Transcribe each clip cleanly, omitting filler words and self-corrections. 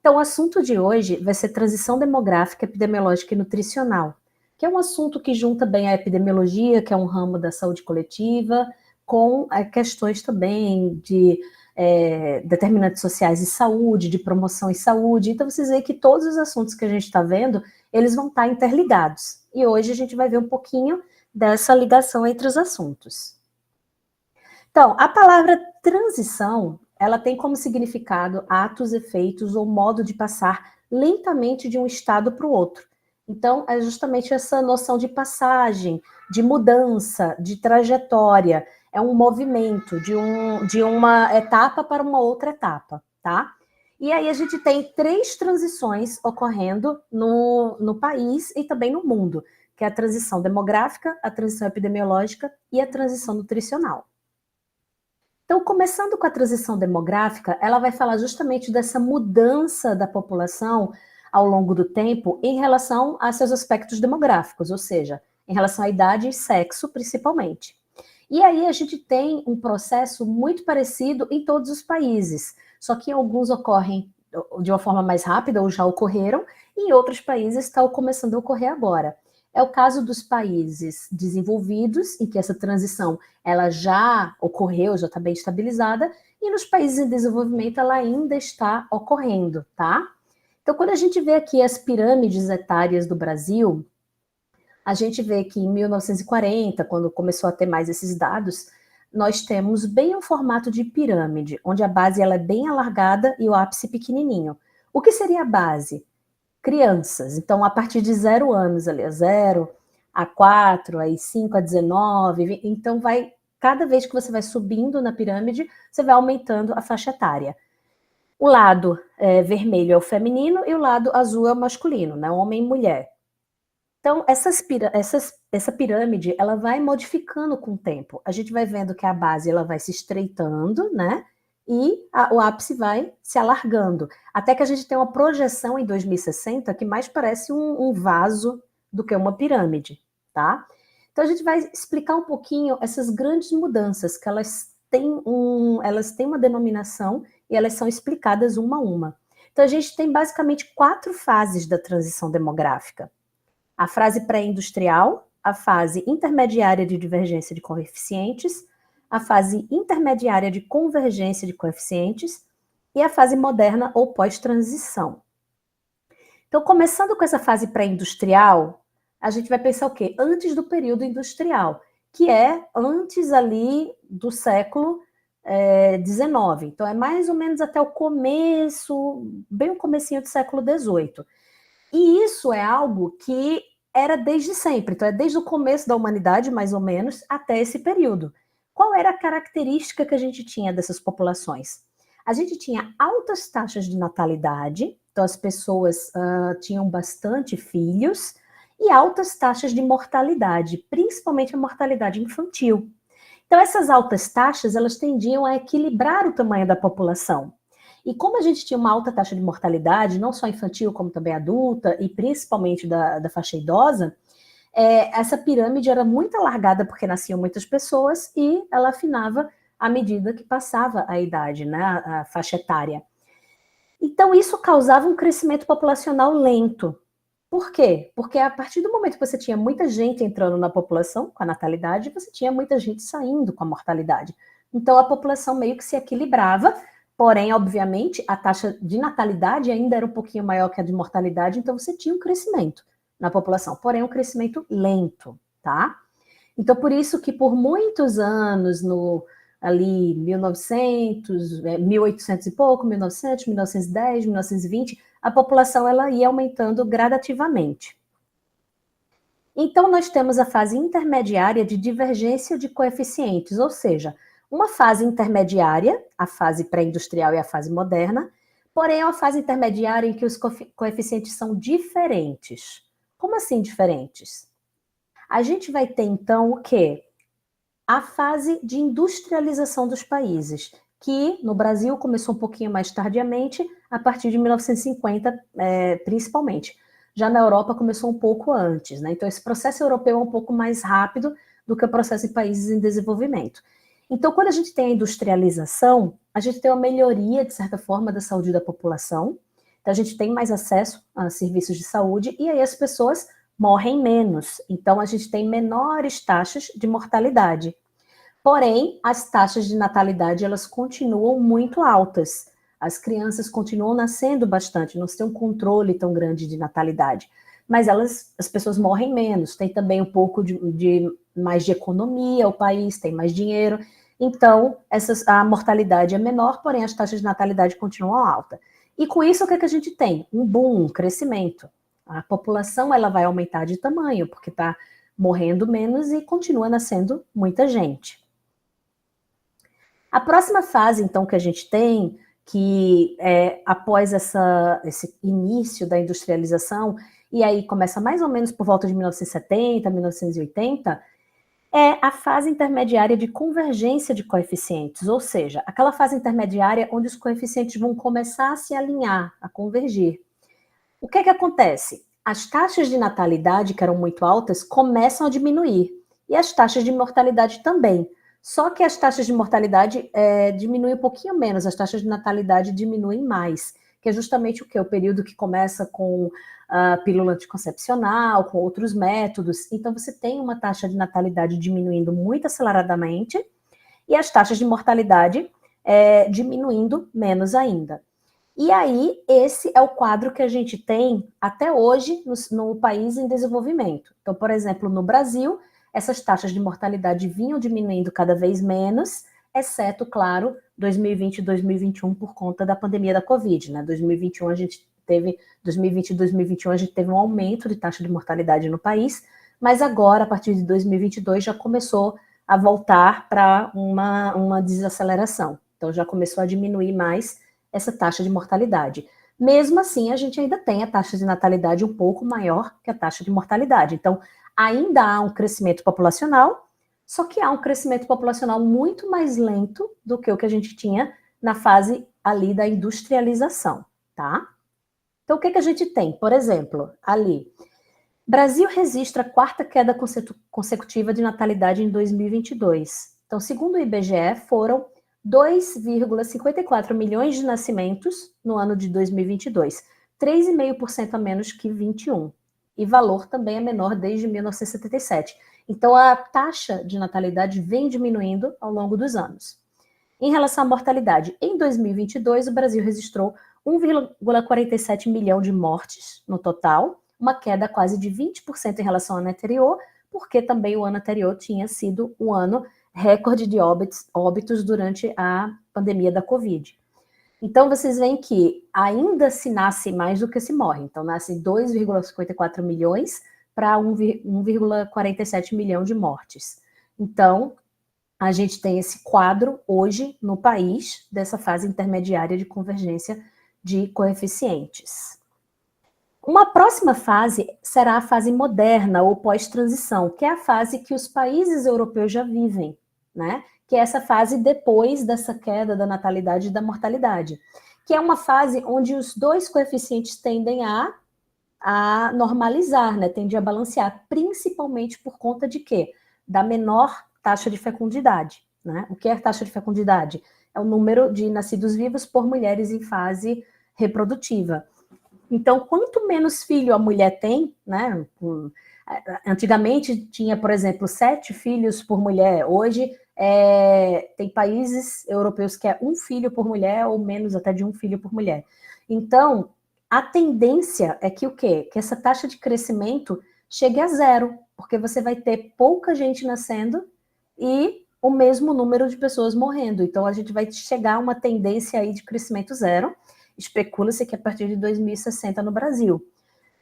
Então, o assunto de hoje vai ser transição demográfica, epidemiológica e nutricional, que é um assunto que junta bem a epidemiologia, que é um ramo da saúde coletiva, com questões também de determinantes sociais e saúde, de promoção e saúde. Então, vocês veem que todos os assuntos que a gente está vendo, eles vão estar interligados. E hoje a gente vai ver um pouquinho dessa ligação entre os assuntos. Então, a palavra transição, ela tem como significado atos, efeitos ou modo de passar lentamente de um estado para o outro. Então, é justamente essa noção de passagem, de mudança, de trajetória. É um movimento de uma etapa para uma outra etapa, tá? E aí a gente tem 3 transições ocorrendo no país e também no mundo, que é a transição demográfica, a transição epidemiológica e a transição nutricional. Então, começando com a transição demográfica, ela vai falar justamente dessa mudança da população ao longo do tempo em relação a seus aspectos demográficos, ou seja, em relação à idade e sexo, principalmente. E aí a gente tem um processo muito parecido em todos os países, só que alguns ocorrem de uma forma mais rápida ou já ocorreram, e em outros países está começando a ocorrer agora. É o caso dos países desenvolvidos, em que essa transição ela já ocorreu, já está bem estabilizada, e nos países em desenvolvimento ela ainda está ocorrendo, tá? Então, quando a gente vê aqui as pirâmides etárias do Brasil, a gente vê que em 1940, quando começou a ter mais esses dados, nós temos bem um formato de pirâmide, onde a base ela é bem alargada e o ápice pequenininho. O que seria a base? Crianças. Então, a partir de 0 anos, ali, 0 a 4, aí 5 a 19, então vai, cada vez que você vai subindo na pirâmide, você vai aumentando a faixa etária. O lado vermelho é o feminino e o lado azul é o masculino, né? Homem e mulher. Então, essa pirâmide, ela vai modificando com o tempo. A gente vai vendo que a base ela vai se estreitando, né? E o ápice vai se alargando. Até que a gente tem uma projeção em 2060 que mais parece um vaso do que uma pirâmide, tá? Então, a gente vai explicar um pouquinho essas grandes mudanças, que elas têm uma denominação e elas são explicadas uma a uma. Então, a gente tem basicamente 4 fases da transição demográfica. A fase pré-industrial, a fase intermediária de divergência de coeficientes, a fase intermediária de convergência de coeficientes e a fase moderna ou pós-transição. Então, começando com essa fase pré-industrial, a gente vai pensar o quê? Antes do período industrial, que é antes ali do século XIX. Então, é mais ou menos até o começo, bem o comecinho do século XVIII. E isso é algo que era desde sempre, então é desde o começo da humanidade, mais ou menos, até esse período. Qual era a característica que a gente tinha dessas populações? A gente tinha altas taxas de natalidade, então as pessoas tinham bastante filhos, e altas taxas de mortalidade, principalmente a mortalidade infantil. Então essas altas taxas, elas tendiam a equilibrar o tamanho da população. E como a gente tinha uma alta taxa de mortalidade, não só infantil, como também adulta, e principalmente da faixa idosa, essa pirâmide era muito alargada porque nasciam muitas pessoas e ela afinava à medida que passava a idade, né, a faixa etária. Então isso causava um crescimento populacional lento. Por quê? Porque a partir do momento que você tinha muita gente entrando na população com a natalidade, você tinha muita gente saindo com a mortalidade. Então a população meio que se equilibrava. Porém, obviamente, a taxa de natalidade ainda era um pouquinho maior que a de mortalidade, então você tinha um crescimento na população, porém um crescimento lento, tá? Então, por isso que por muitos anos, ali 1900, 1800 e pouco, 1900, 1910, 1920, a população ela ia aumentando gradativamente. Então, nós temos a fase intermediária de divergência de coeficientes, ou seja, uma fase intermediária, a fase pré-industrial e a fase moderna, porém é uma fase intermediária em que os coeficientes são diferentes. Como assim diferentes? A gente vai ter, então, o quê? A fase de industrialização dos países, que no Brasil começou um pouquinho mais tardiamente, a partir de 1950, principalmente. Já na Europa começou um pouco antes, né? Então esse processo europeu é um pouco mais rápido do que o processo em países em desenvolvimento. Então, quando a gente tem a industrialização, a gente tem uma melhoria, de certa forma, da saúde da população. Então, a gente tem mais acesso a serviços de saúde e aí as pessoas morrem menos. Então, a gente tem menores taxas de mortalidade. Porém, as taxas de natalidade, elas continuam muito altas. As crianças continuam nascendo bastante, não se tem um controle tão grande de natalidade. Mas as pessoas morrem menos, tem também um pouco de mais de economia, o país tem mais dinheiro. Então, a mortalidade é menor, porém as taxas de natalidade continuam altas. E com isso, o que, é que a gente tem? Um boom, um crescimento. A população ela vai aumentar de tamanho, porque está morrendo menos e continua nascendo muita gente. A próxima fase, então, que a gente tem, que é após esse início da industrialização, e aí começa mais ou menos por volta de 1970, 1980, é a fase intermediária de convergência de coeficientes, ou seja, aquela fase intermediária onde os coeficientes vão começar a se alinhar, a convergir. O que é que acontece? As taxas de natalidade, que eram muito altas, começam a diminuir, e as taxas de mortalidade também. Só que as taxas de mortalidade diminuem um pouquinho menos, as taxas de natalidade diminuem mais, que é justamente o quê? O período que começa com a pílula anticoncepcional, com outros métodos. Então, você tem uma taxa de natalidade diminuindo muito aceleradamente e as taxas de mortalidade diminuindo menos ainda. E aí, esse é o quadro que a gente tem até hoje no país em desenvolvimento. Então, por exemplo, no Brasil, essas taxas de mortalidade vinham diminuindo cada vez menos, exceto, claro, 2020 e 2021 por conta da pandemia da Covid, né? 2020 e 2021 a gente teve um aumento de taxa de mortalidade no país, mas agora, a partir de 2022, já começou a voltar para uma desaceleração. Então, já começou a diminuir mais essa taxa de mortalidade. Mesmo assim, a gente ainda tem a taxa de natalidade um pouco maior que a taxa de mortalidade. Então, ainda há um crescimento populacional, só que há um crescimento populacional muito mais lento do que o que a gente tinha na fase ali da industrialização, tá? Então, o que a gente tem? Por exemplo, ali, Brasil registra a quarta queda consecutiva de natalidade em 2022. Então, segundo o IBGE, foram 2,54 milhões de nascimentos no ano de 2022, 3,5% a menos que 21. E valor também é menor desde 1977. Então, a taxa de natalidade vem diminuindo ao longo dos anos. Em relação à mortalidade, em 2022, o Brasil registrou 1,47 milhão de mortes no total, uma queda quase de 20% em relação ao ano anterior, porque também o ano anterior tinha sido um ano recorde de óbitos durante a pandemia da Covid. Então, vocês veem que ainda se nasce mais do que se morre. Então, nasce 2,54 milhões para 1,47 milhão de mortes. Então, a gente tem esse quadro hoje no país dessa fase intermediária de convergência de coeficientes. Uma próxima fase será a fase moderna ou pós-transição, que é a fase que os países europeus já vivem, né? Que é essa fase depois dessa queda da natalidade e da mortalidade, que é uma fase onde os dois coeficientes tendem a normalizar, né? Tendem a balancear, principalmente por conta de quê? Da menor taxa de fecundidade, né? O que é a taxa de fecundidade? É o número de nascidos vivos por mulheres em fase reprodutiva. Então, quanto menos filho a mulher tem, né? Antigamente tinha, por exemplo, 7 filhos por mulher. Hoje tem países europeus que é 1 filho por mulher ou menos até de 1 filho por mulher. Então, a tendência é que o quê? Que essa taxa de crescimento chegue a zero, porque você vai ter pouca gente nascendo e o mesmo número de pessoas morrendo. Então, a gente vai chegar a uma tendência aí de crescimento zero. Especula-se que a partir de 2060 no Brasil.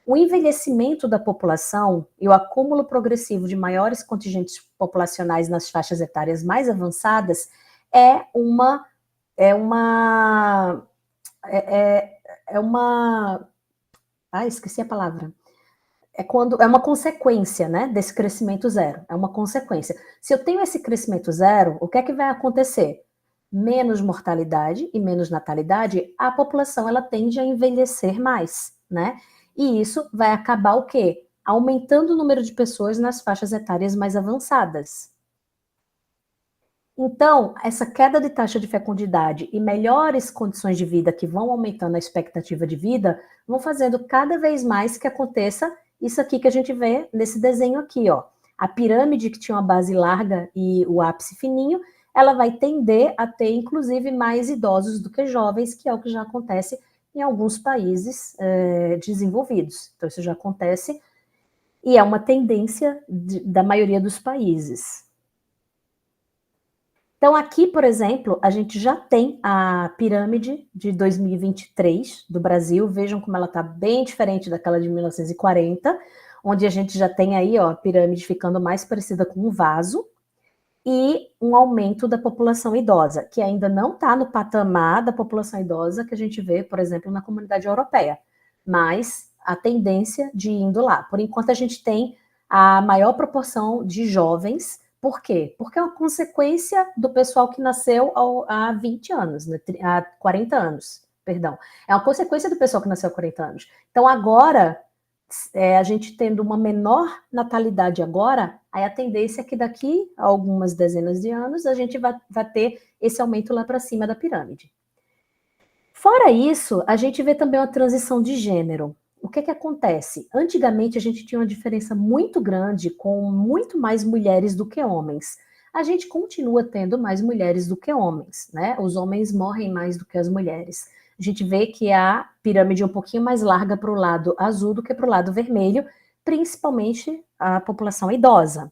O envelhecimento da população e o acúmulo progressivo de maiores contingentes populacionais nas faixas etárias mais avançadas é uma esqueci a palavra. É uma consequência, né, desse crescimento zero. É uma consequência. Se eu tenho esse crescimento zero, o que é que vai acontecer? Menos mortalidade e menos natalidade, a população ela tende a envelhecer mais, né? E isso vai acabar o quê? Aumentando o número de pessoas nas faixas etárias mais avançadas. Então, essa queda de taxa de fecundidade e melhores condições de vida que vão aumentando a expectativa de vida, vão fazendo cada vez mais que aconteça isso aqui que a gente vê nesse desenho aqui, ó. A pirâmide que tinha uma base larga e o ápice fininho, ela vai tender a ter, inclusive, mais idosos do que jovens, que é o que já acontece em alguns países desenvolvidos. Então, isso já acontece e é uma tendência da maioria dos países. Então, aqui, por exemplo, a gente já tem a pirâmide de 2023 do Brasil. Vejam como ela está bem diferente daquela de 1940, onde a gente já tem aí, ó, a pirâmide ficando mais parecida com um vaso, e um aumento da população idosa, que ainda não está no patamar da população idosa que a gente vê, por exemplo, na comunidade europeia, mas a tendência de indo lá. Por enquanto, a gente tem a maior proporção de jovens. Por quê? Porque é uma consequência do pessoal que nasceu há 20 anos, né? Há 40 anos, perdão. É uma consequência do pessoal que nasceu há 40 anos. Então, agora, a gente tendo uma menor natalidade agora, aí a tendência é que daqui a algumas dezenas de anos a gente vai ter esse aumento lá para cima da pirâmide. Fora isso, a gente vê também uma transição de gênero. O que acontece? Antigamente a gente tinha uma diferença muito grande com muito mais mulheres do que homens. A gente continua tendo mais mulheres do que homens, né? Os homens morrem mais do que as mulheres. A gente vê que a pirâmide é um pouquinho mais larga para o lado azul do que para o lado vermelho, principalmente a população idosa.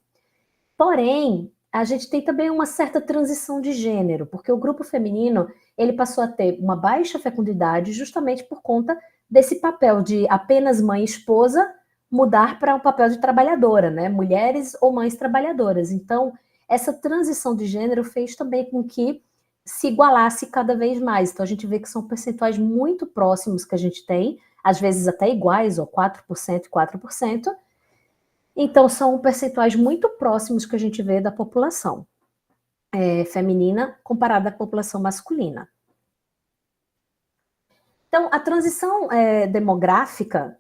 Porém, a gente tem também uma certa transição de gênero, porque o grupo feminino ele passou a ter uma baixa fecundidade justamente por conta desse papel de apenas mãe e esposa mudar para um papel de trabalhadora, né? Mulheres ou mães trabalhadoras. Então, essa transição de gênero fez também com que se igualasse cada vez mais. Então, a gente vê que são percentuais muito próximos que a gente tem, às vezes até iguais, ou 4% e 4%. Então, são percentuais muito próximos que a gente vê da população feminina comparada à população masculina. Então, a transição demográfica,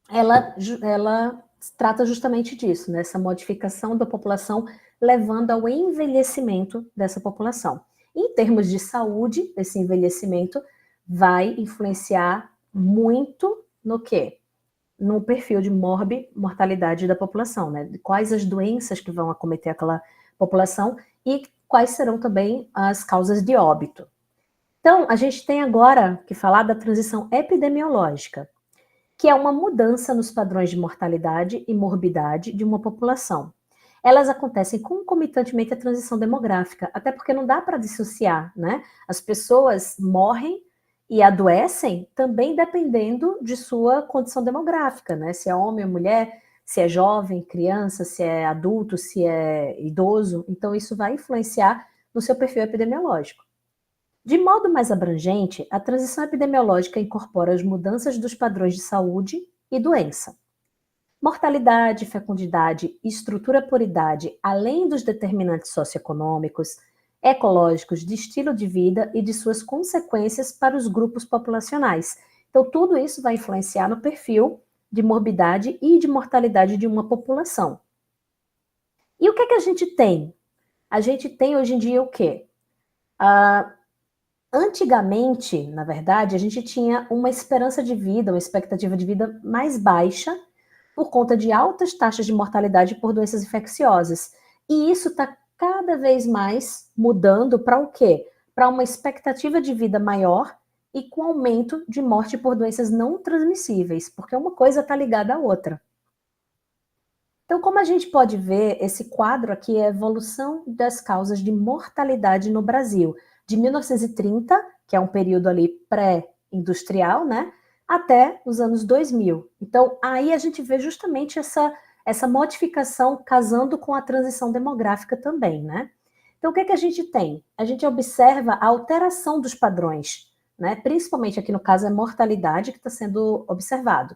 ela trata justamente disso, né? Essa modificação da população levando ao envelhecimento dessa população. Em termos de saúde, esse envelhecimento vai influenciar muito no quê? No perfil de mortalidade da população, né? Quais as doenças que vão acometer aquela população e quais serão também as causas de óbito. Então, a gente tem agora que falar da transição epidemiológica, que é uma mudança nos padrões de mortalidade e morbidade de uma população. Elas acontecem concomitantemente à transição demográfica, até porque não dá para dissociar, né? As pessoas morrem e adoecem também dependendo de sua condição demográfica, né? Se é homem ou mulher, se é jovem, criança, se é adulto, se é idoso. Então, isso vai influenciar no seu perfil epidemiológico. De modo mais abrangente, a transição epidemiológica incorpora as mudanças dos padrões de saúde e doença. Mortalidade, fecundidade e estrutura por idade, além dos determinantes socioeconômicos, ecológicos, de estilo de vida e de suas consequências para os grupos populacionais. Então, tudo isso vai influenciar no perfil de morbidade e de mortalidade de uma população. E o que a gente tem? A gente tem hoje em dia o quê? Antigamente, na verdade, a gente tinha uma esperança de vida, uma expectativa de vida mais baixa por conta de altas taxas de mortalidade por doenças infecciosas. E isso está cada vez mais mudando para o quê? Para uma expectativa de vida maior e com aumento de morte por doenças não transmissíveis, porque uma coisa está ligada à outra. Então, como a gente pode ver, esse quadro aqui é a evolução das causas de mortalidade no Brasil, de 1930, que é um período ali pré-industrial, né, até os anos 2000. Então, aí a gente vê justamente essa modificação casando com a transição demográfica também, né? Então, o que a gente tem? A gente observa a alteração dos padrões, né? Principalmente aqui no caso é mortalidade que está sendo observado,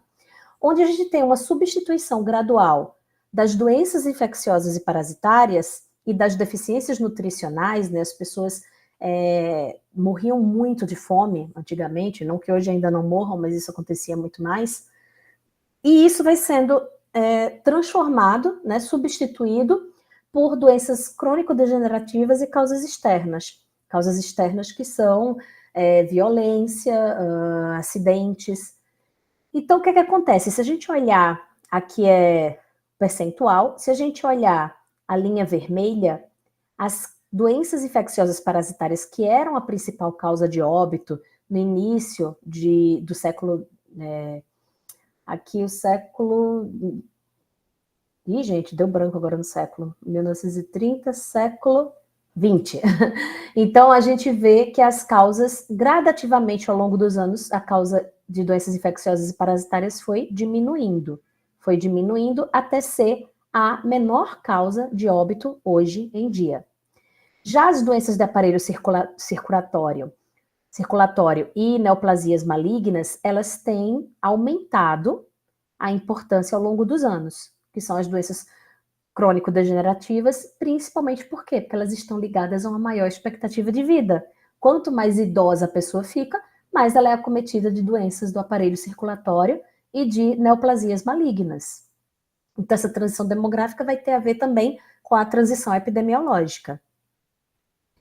onde a gente tem uma substituição gradual das doenças infecciosas e parasitárias e das deficiências nutricionais, né? As pessoas morriam muito de fome antigamente, não que hoje ainda não morram, mas isso acontecia muito mais. E isso vai sendo transformado, né, substituído por doenças crônico-degenerativas e causas externas. Causas externas que são violência, acidentes. Então, o que acontece? Se a gente olhar, aqui é percentual, se a gente olhar a linha vermelha, as doenças infecciosas parasitárias que eram a principal causa de óbito no início do século... aqui o século... Ih, gente, deu branco agora no século. 1930, século 20. Então, a gente vê que as causas, gradativamente ao longo dos anos, a causa de doenças infecciosas e parasitárias foi diminuindo. Foi diminuindo até ser a menor causa de óbito hoje em dia. Já as doenças de aparelho circulatório e neoplasias malignas, elas têm aumentado a importância ao longo dos anos, que são as doenças crônico-degenerativas, principalmente por quê? Porque elas estão ligadas a uma maior expectativa de vida. Quanto mais idosa a pessoa fica, mais ela é acometida de doenças do aparelho circulatório e de neoplasias malignas. Então, essa transição demográfica vai ter a ver também com a transição epidemiológica.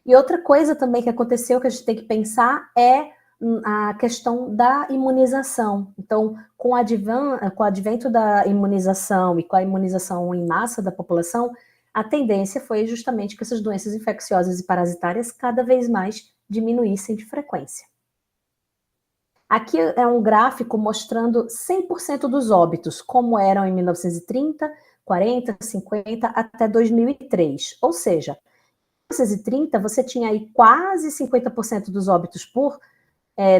E outra coisa também que aconteceu que a gente tem que pensar é a questão da imunização. Então, com o advento da imunização e com a imunização em massa da população, a tendência foi justamente que essas doenças infecciosas e parasitárias cada vez mais diminuíssem de frequência. Aqui é um gráfico mostrando 100% dos óbitos, como eram em 1930, 40, 50, até 2003. Ou seja, em 1930, você tinha aí quase 50% dos óbitos por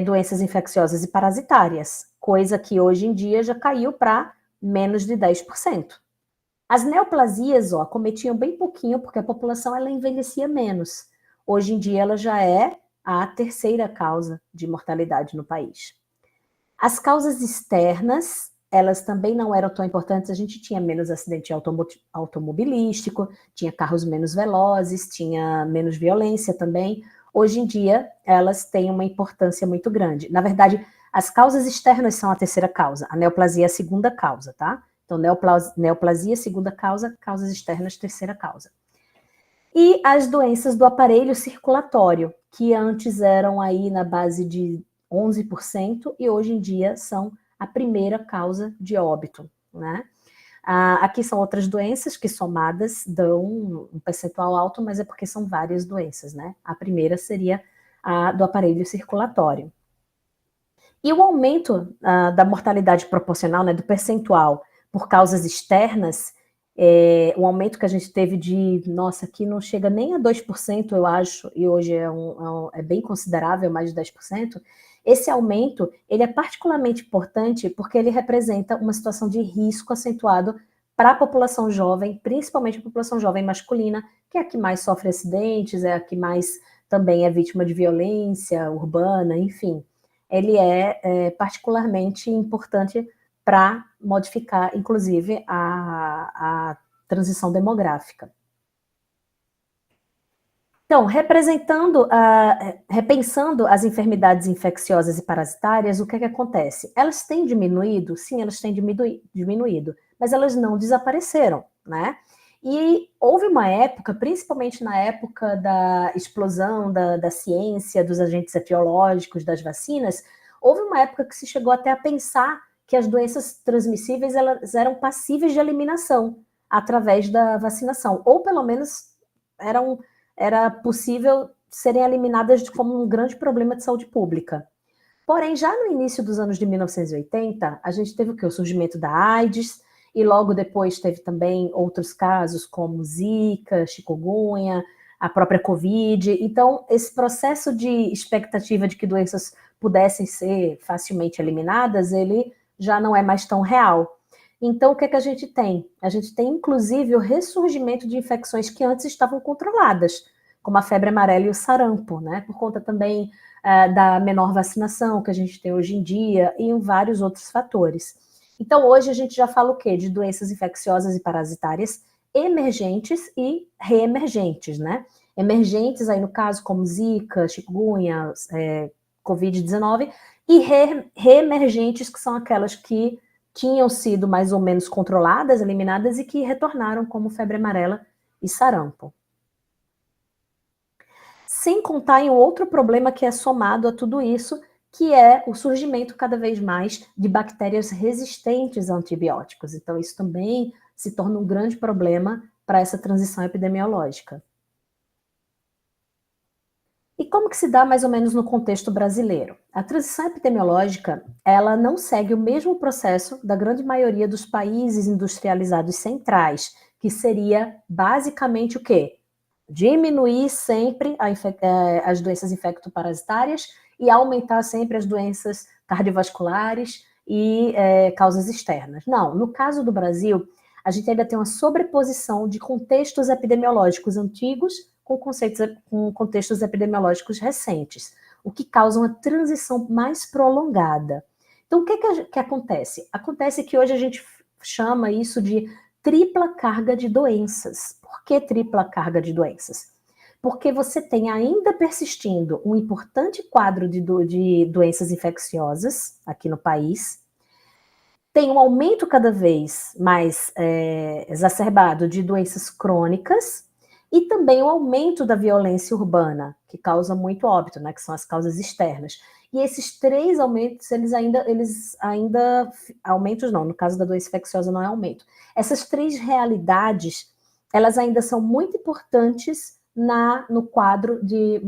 doenças infecciosas e parasitárias, coisa que hoje em dia já caiu para menos de 10%. As neoplasias, cometiam bem pouquinho, porque a população ela envelhecia menos. Hoje em dia ela já é a terceira causa de mortalidade no país. As causas externas, elas também não eram tão importantes, a gente tinha menos acidente automobilístico, tinha carros menos velozes, tinha menos violência também. Hoje em dia, elas têm uma importância muito grande. Na verdade, as causas externas são a terceira causa, a neoplasia é a segunda causa, tá? Então, neoplasia, segunda causa, causas externas, terceira causa. E as doenças do aparelho circulatório, que antes eram aí na base de 11% e hoje em dia são a primeira causa de óbito, né? Aqui são outras doenças que somadas dão um percentual alto, mas é porque são várias doenças, né? A primeira seria a do aparelho circulatório. E o aumento da mortalidade proporcional, né, do percentual por causas externas, o aumento que a gente teve de, nossa, aqui não chega nem a 2%, eu acho, e hoje é bem considerável, mais de 10%, esse aumento, ele é particularmente importante porque ele representa uma situação de risco acentuado para a população jovem, principalmente a população jovem masculina, que é a que mais sofre acidentes, é a que mais também é vítima de violência urbana, enfim. Ele é particularmente importante para modificar, inclusive, a transição demográfica. Então, repensando as enfermidades infecciosas e parasitárias, o que acontece? Elas têm diminuído? Sim, elas têm diminuído, mas elas não desapareceram, né? E houve uma época, principalmente na época da explosão da ciência, dos agentes etiológicos, das vacinas, houve uma época que se chegou até a pensar que as doenças transmissíveis elas eram passíveis de eliminação através da vacinação, ou pelo menos era possível serem eliminadas como um grande problema de saúde pública. Porém, já no início dos anos de 1980, a gente teve o quê? O surgimento da AIDS, e logo depois teve também outros casos como Zika, chikungunya, a própria Covid. Então, esse processo de expectativa de que doenças pudessem ser facilmente eliminadas, ele já não é mais tão real. Então, o que a gente tem? A gente tem, inclusive, o ressurgimento de infecções que antes estavam controladas, como a febre amarela e o sarampo, né? Por conta também da menor vacinação que a gente tem hoje em dia e em vários outros fatores. Então, hoje a gente já fala o quê? De doenças infecciosas e parasitárias emergentes e reemergentes, né? Emergentes, aí no caso, como Zika, chikungunya, Covid-19, e reemergentes, que são aquelas que tinham sido mais ou menos controladas, eliminadas, e que retornaram, como febre amarela e sarampo. Sem contar em um outro problema que é somado a tudo isso, que é o surgimento cada vez mais de bactérias resistentes a antibióticos. Então, isso também se torna um grande problema para essa transição epidemiológica. E como que se dá mais ou menos no contexto brasileiro? A transição epidemiológica, ela não segue o mesmo processo da grande maioria dos países industrializados centrais, que seria basicamente o quê? Diminuir sempre as doenças infectoparasitárias e aumentar sempre as doenças cardiovasculares e causas externas. Não, no caso do Brasil, a gente ainda tem uma sobreposição de contextos epidemiológicos antigos com contextos epidemiológicos recentes, o que causa uma transição mais prolongada. Então, o que acontece? Acontece que hoje a gente chama isso de tripla carga de doenças. Por que tripla carga de doenças? Porque você tem ainda persistindo um importante quadro de doenças infecciosas aqui no país, tem um aumento cada vez mais exacerbado de doenças crônicas e também o aumento da violência urbana, que causa muito óbito, né, que são as causas externas. E esses três aumentos, eles ainda aumentos não, no caso da doença infecciosa não é aumento. Essas três realidades, elas ainda são muito importantes no quadro de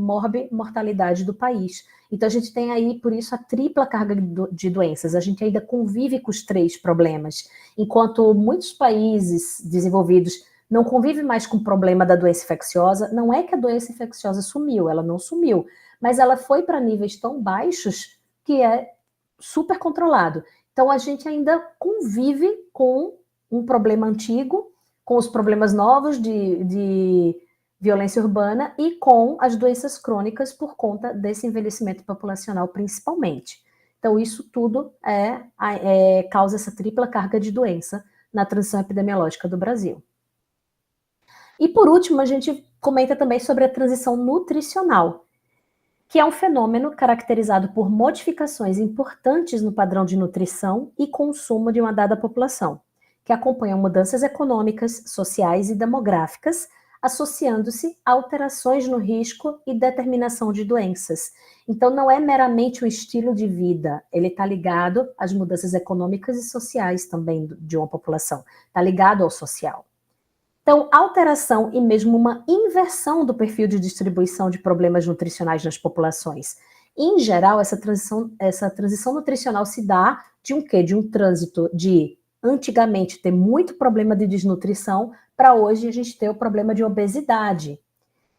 mortalidade do país. Então a gente tem aí, por isso, a tripla carga de doenças. A gente ainda convive com os três problemas, enquanto muitos países desenvolvidos não convivem mais com o problema da doença infecciosa. Não é que a doença infecciosa sumiu, ela não sumiu, mas ela foi para níveis tão baixos que é super controlado. Então a gente ainda convive com um problema antigo, com os problemas novos de violência urbana e com as doenças crônicas por conta desse envelhecimento populacional, principalmente. Então, isso tudo causa essa tripla carga de doença na transição epidemiológica do Brasil. E, por último, a gente comenta também sobre a transição nutricional, que é um fenômeno caracterizado por modificações importantes no padrão de nutrição e consumo de uma dada população, que acompanham mudanças econômicas, sociais e demográficas, associando-se a alterações no risco e determinação de doenças. Então, não é meramente um estilo de vida, ele está ligado às mudanças econômicas e sociais também de uma população, está ligado ao social. Então, alteração e mesmo uma inversão do perfil de distribuição de problemas nutricionais nas populações. Em geral, essa transição nutricional se dá de um quê? De um trânsito de antigamente ter muito problema de desnutrição para hoje a gente ter o problema de obesidade.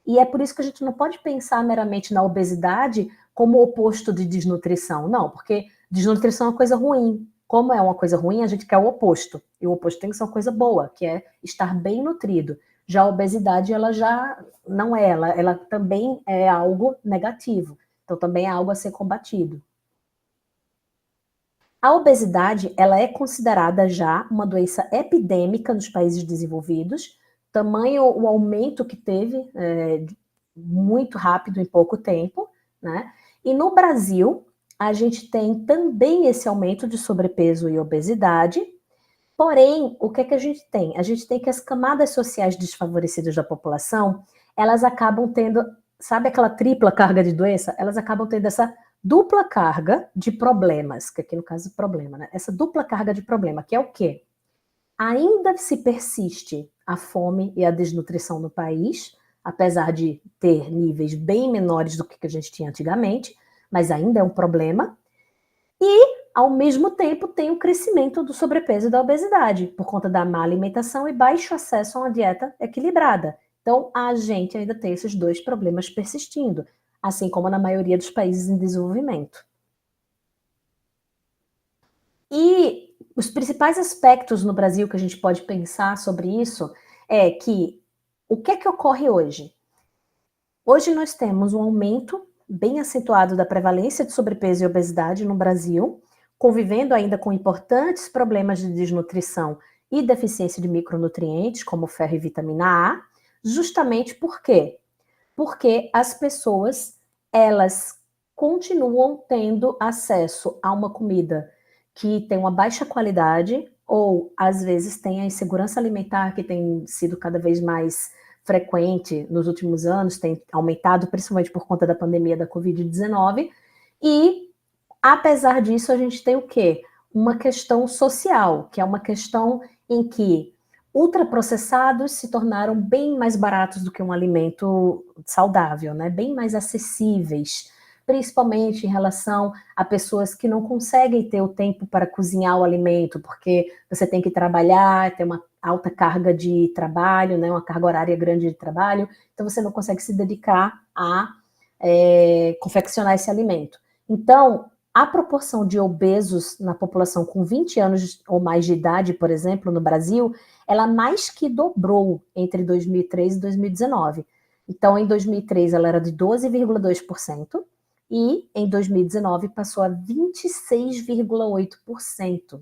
E é por isso que a gente não pode pensar meramente na obesidade como o oposto de desnutrição. Não, porque desnutrição é uma coisa ruim. Como é uma coisa ruim, a gente quer o oposto. E o oposto tem que ser uma coisa boa, que é estar bem nutrido. Já a obesidade, ela já não é, ela também é algo negativo. Então, também é algo a ser combatido. A obesidade, ela é considerada já uma doença epidêmica nos países desenvolvidos, tamanho o aumento que teve muito rápido em pouco tempo, né? E no Brasil, a gente tem também esse aumento de sobrepeso e obesidade, porém, o que é que a gente tem? A gente tem que as camadas sociais desfavorecidas da população, elas acabam tendo, sabe aquela tripla carga de doença? Elas acabam tendo essa dupla carga de problemas, que aqui no caso é problema, né? Essa dupla carga de problema, que é o quê? Ainda se persiste a fome e a desnutrição no país, apesar de ter níveis bem menores do que a gente tinha antigamente, mas ainda é um problema. E, ao mesmo tempo, tem o crescimento do sobrepeso e da obesidade, por conta da má alimentação e baixo acesso a uma dieta equilibrada. Então, a gente ainda tem esses dois problemas persistindo, assim como na maioria dos países em desenvolvimento. E os principais aspectos no Brasil que a gente pode pensar sobre isso é que o que é que ocorre hoje? Hoje nós temos um aumento bem acentuado da prevalência de sobrepeso e obesidade no Brasil, convivendo ainda com importantes problemas de desnutrição e deficiência de micronutrientes, como ferro e vitamina A, justamente por quê? Porque as pessoas, elas continuam tendo acesso a uma comida que tem uma baixa qualidade, ou às vezes tem a insegurança alimentar que tem sido cada vez mais frequente nos últimos anos, tem aumentado principalmente por conta da pandemia da Covid-19, e apesar disso a gente tem o quê? Uma questão social, que é uma questão em que ultraprocessados se tornaram bem mais baratos do que um alimento saudável, né? Bem mais acessíveis, principalmente em relação a pessoas que não conseguem ter o tempo para cozinhar o alimento, porque você tem que trabalhar, tem uma alta carga de trabalho, né? Uma carga horária grande de trabalho, então você não consegue se dedicar a confeccionar esse alimento. Então, a proporção de obesos na população com 20 anos ou mais de idade, por exemplo, no Brasil, ela mais que dobrou entre 2003 e 2019. Então, em 2003, ela era de 12,2%, e em 2019 passou a 26,8%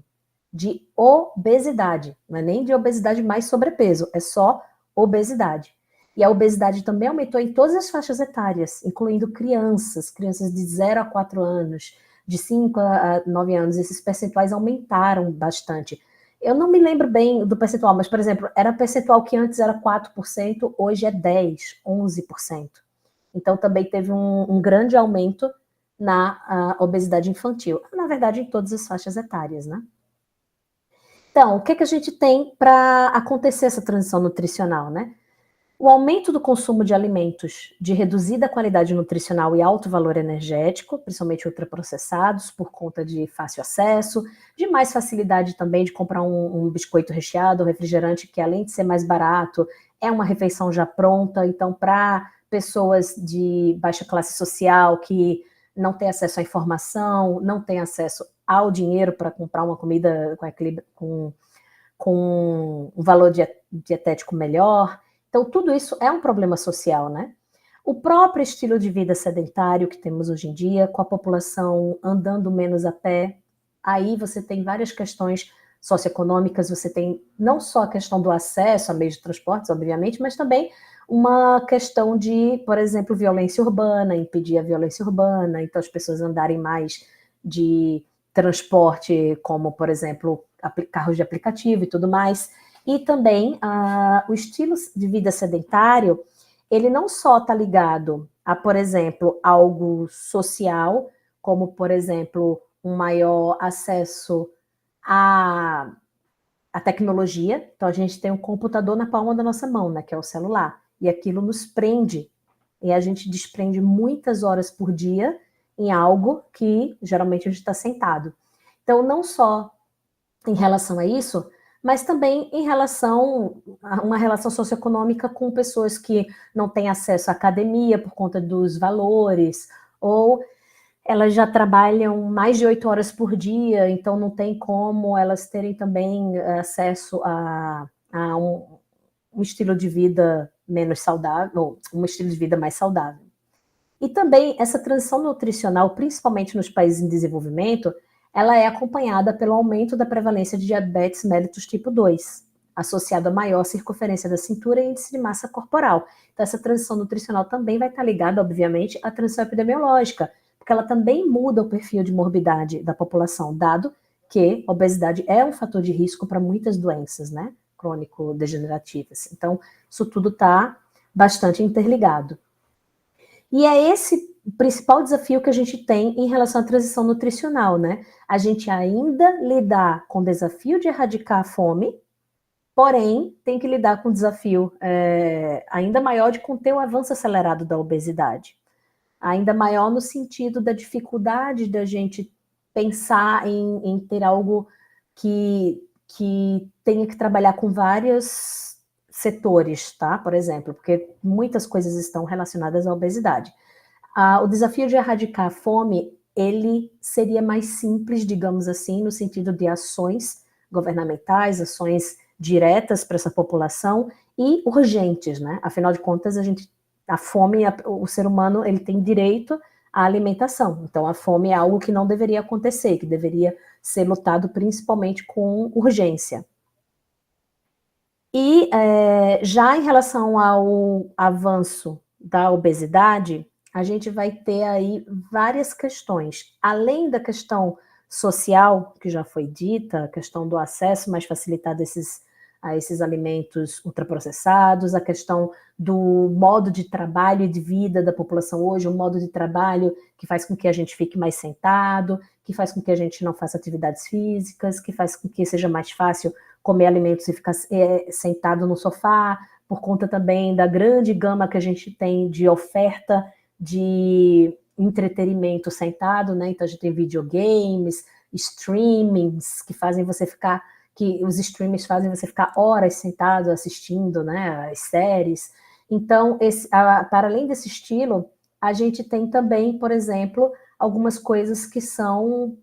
de obesidade. Não é nem de obesidade mais sobrepeso, é só obesidade. E a obesidade também aumentou em todas as faixas etárias, incluindo crianças de 0 a 4 anos, de 5 a 9 anos. Esses percentuais aumentaram bastante. Eu não me lembro bem do percentual, mas, por exemplo, era percentual que antes era 4%, hoje é 10%, 11%. Então, também teve um grande aumento na obesidade infantil. Na verdade, em todas as faixas etárias, né? Então, o que a gente tem para acontecer essa transição nutricional, né? O aumento do consumo de alimentos de reduzida qualidade nutricional e alto valor energético, principalmente ultraprocessados, por conta de fácil acesso, de mais facilidade também de comprar um biscoito recheado, um refrigerante, que além de ser mais barato, é uma refeição já pronta. Então, para pessoas de baixa classe social, que não têm acesso à informação, não têm acesso ao dinheiro para comprar uma comida com um valor dietético melhor. Então, tudo isso é um problema social, né? O próprio estilo de vida sedentário que temos hoje em dia, com a população andando menos a pé, aí você tem várias questões socioeconômicas, você tem não só a questão do acesso a meios de transportes, obviamente, mas também uma questão de, por exemplo, violência urbana, impedir a violência urbana, então as pessoas andarem mais de transporte, como, por exemplo, carros de aplicativo e tudo mais. E também o estilo de vida sedentário, ele não só está ligado a, por exemplo, algo social, como, por exemplo, um maior acesso à tecnologia. Então, a gente tem um computador na palma da nossa mão, né, que é o celular, e aquilo nos prende, e a gente desprende muitas horas por dia em algo que geralmente a gente está sentado. Então, não só em relação a isso, mas também em relação a uma relação socioeconômica com pessoas que não têm acesso à academia por conta dos valores, ou elas já trabalham mais de 8 horas por dia, então não tem como elas terem também acesso a um estilo de vida menos saudável, ou um estilo de vida mais saudável. E também essa transição nutricional, principalmente nos países em desenvolvimento, ela é acompanhada pelo aumento da prevalência de diabetes mellitus tipo 2, associado a maior circunferência da cintura e índice de massa corporal. Então, essa transição nutricional também vai estar ligada, obviamente, à transição epidemiológica, porque ela também muda o perfil de morbidade da população, dado que a obesidade é um fator de risco para muitas doenças, né, crônico-degenerativas. Então, isso tudo está bastante interligado. E é esse o principal desafio que a gente tem em relação à transição nutricional, né? A gente ainda lidar com o desafio de erradicar a fome, porém tem que lidar com o desafio ainda maior de conter o avanço acelerado da obesidade. Ainda maior no sentido da dificuldade da gente pensar em ter algo que tenha que trabalhar com vários setores, tá? Por exemplo, porque muitas coisas estão relacionadas à obesidade. O desafio de erradicar a fome, ele seria mais simples, digamos assim, no sentido de ações governamentais, ações diretas para essa população e urgentes, né? Afinal de contas, a fome, o ser humano, ele tem direito à alimentação. Então, a fome é algo que não deveria acontecer, que deveria ser lutado principalmente com urgência. E já em relação ao avanço da obesidade, a gente vai ter aí várias questões. Além da questão social, que já foi dita, a questão do acesso mais facilitado a esses a esses alimentos ultraprocessados, a questão do modo de trabalho e de vida da população hoje, um modo de trabalho que faz com que a gente fique mais sentado, que faz com que a gente não faça atividades físicas, que faz com que seja mais fácil comer alimentos e ficar sentado no sofá, por conta também da grande gama que a gente tem de oferta de entretenimento sentado, né? Então a gente tem videogames, streamings que fazem você ficar, que os streamings fazem você ficar horas sentado assistindo, né, as séries. Então, para além desse estilo, a gente tem também, por exemplo, algumas coisas que são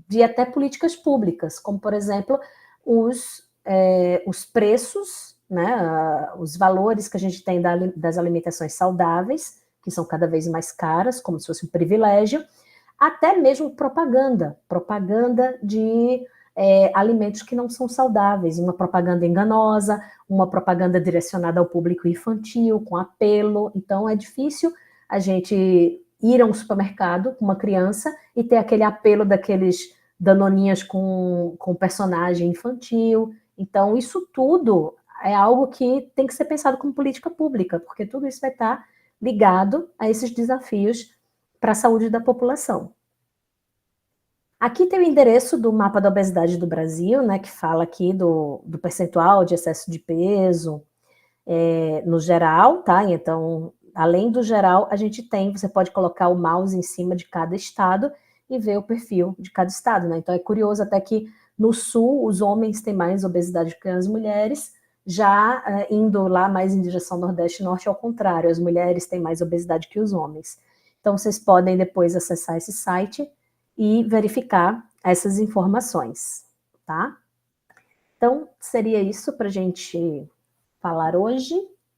de até políticas públicas, como, por exemplo, os preços, né, os valores que a gente tem das alimentações saudáveis, que são cada vez mais caras, como se fosse um privilégio, até mesmo propaganda de alimentos que não são saudáveis, uma propaganda enganosa, uma propaganda direcionada ao público infantil, com apelo. Então é difícil a gente ir a um supermercado com uma criança e ter aquele apelo daqueles danoninhas com personagem infantil. Então isso tudo é algo que tem que ser pensado como política pública, porque tudo isso vai estar ligado a esses desafios para a saúde da população. Aqui tem o endereço do mapa da obesidade do Brasil, né, que fala aqui do percentual de excesso de peso no geral, tá? Então, além do geral, a gente tem, você pode colocar o mouse em cima de cada estado e ver o perfil de cada estado, né? Então é curioso até que no sul os homens têm mais obesidade que as mulheres, já indo lá mais em direção nordeste e norte, ao contrário, as mulheres têm mais obesidade que os homens. Então vocês podem depois acessar esse site e verificar essas informações, tá? Então seria isso para a gente falar hoje.